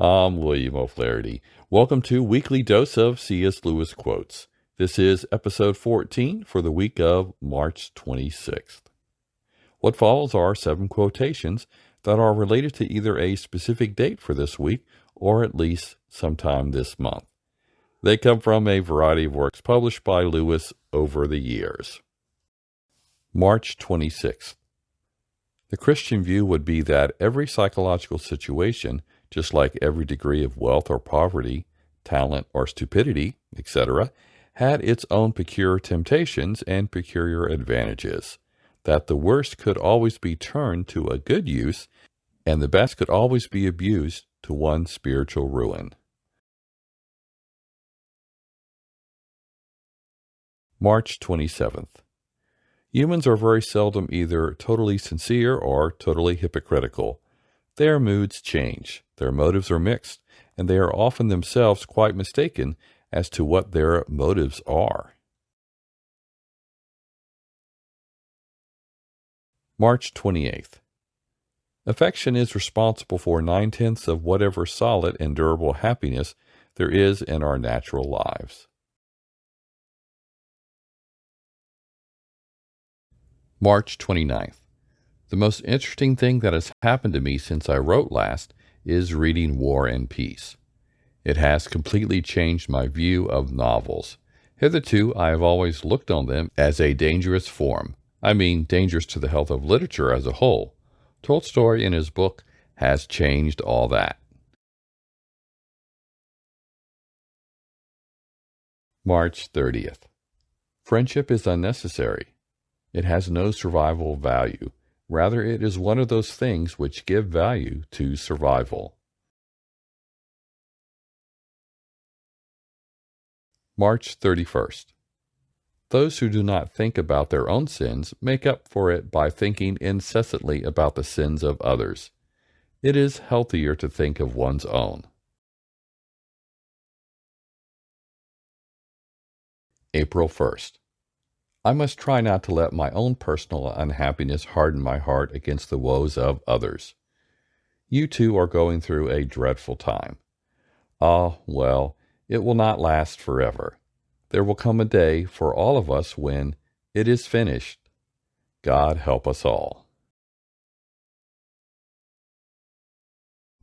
I'm William O'Flaherty. Welcome to Weekly Dose of C.S. Lewis Quotes. This is episode 14 for the week of March 26th. What follows are 7 quotations that are related to either a specific date for this week or at least sometime this month. They come from a variety of works published by Lewis over the years. March 26th. The Christian view would be that every psychological situation, just like every degree of wealth or poverty, talent or stupidity, etc., had its own peculiar temptations and peculiar advantages, that the worst could always be turned to a good use, and the best could always be abused to one's spiritual ruin. March 27th. Humans are very seldom either totally sincere or totally hypocritical. Their moods change, their motives are mixed, and they are often themselves quite mistaken as to what their motives are. March 28th. Affection is responsible for 9/10 of whatever solid and durable happiness there is in our natural lives. March 29th. The most interesting thing that has happened to me since I wrote last is reading War and Peace. It has completely changed my view of novels. Hitherto, I have always looked on them as a dangerous form. I mean, dangerous to the health of literature as a whole. Tolstoy, in his book, has changed all that. March 30th. Friendship is unnecessary. It has no survival value. Rather, it is one of those things which give value to survival. March 31st. Those who do not think about their own sins make up for it by thinking incessantly about the sins of others. It is healthier to think of one's own. April 1st. I must try not to let my own personal unhappiness harden my heart against the woes of others. You too are going through a dreadful time. Ah, well, it will not last forever. There will come a day for all of us when it is finished. God help us all.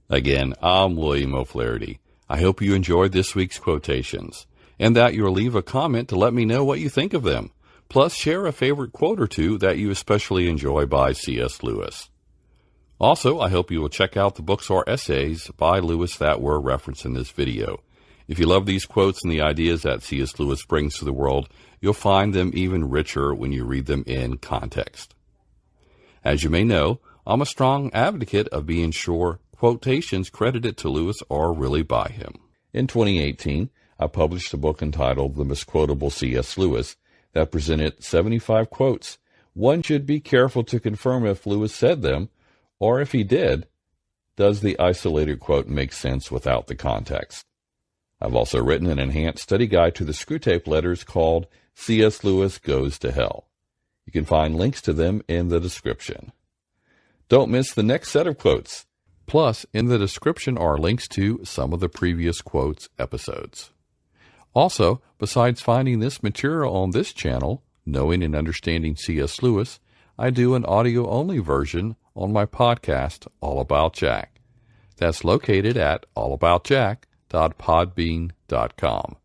Again, I'm William O'Flaherty. I hope you enjoyed this week's quotations, and that you'll leave a comment to let me know what you think of them. Plus, share a favorite quote or two that you especially enjoy by C.S. Lewis. Also, I hope you will check out the books or essays by Lewis that were referenced in this video. If you love these quotes and the ideas that C.S. Lewis brings to the world, you'll find them even richer when you read them in context. As you may know, I'm a strong advocate of being sure quotations credited to Lewis are really by him. In 2018, I published a book entitled The MISQUOTABLE C.S. Lewis that presented 75 quotes. One should be careful to confirm if Lewis said them, or if he did, does the isolated quote make sense without the context? I've also written an enhanced study guide to the Screwtape Letters called C.S. Lewis Goes to Hell. You can find links to them in the description. Don't miss the next set of quotes. Plus, in the description are links to some of the previous quotes episodes. Also, besides finding this material on this channel, Knowing and Understanding C.S. Lewis, I do an audio-only version on my podcast, All About Jack. That's located at allaboutjack.podbean.com.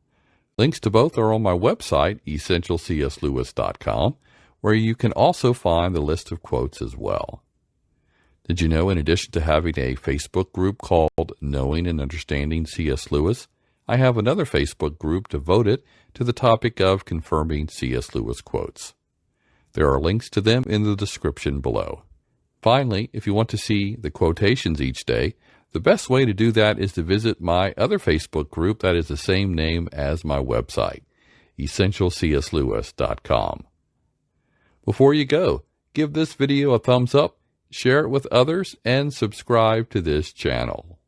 Links to both are on my website, essentialcslewis.com, where you can also find the list of quotes as well. Did you know, in addition to having a Facebook group called Knowing and Understanding C.S. Lewis, I have another Facebook group devoted to the topic of confirming C.S. Lewis quotes. There are links to them in the description below. Finally, if you want to see the quotations each day, the best way to do that is to visit my other Facebook group that is the same name as my website, essentialcslewis.com. Before you go, give this video a thumbs up, share it with others, and subscribe to this channel.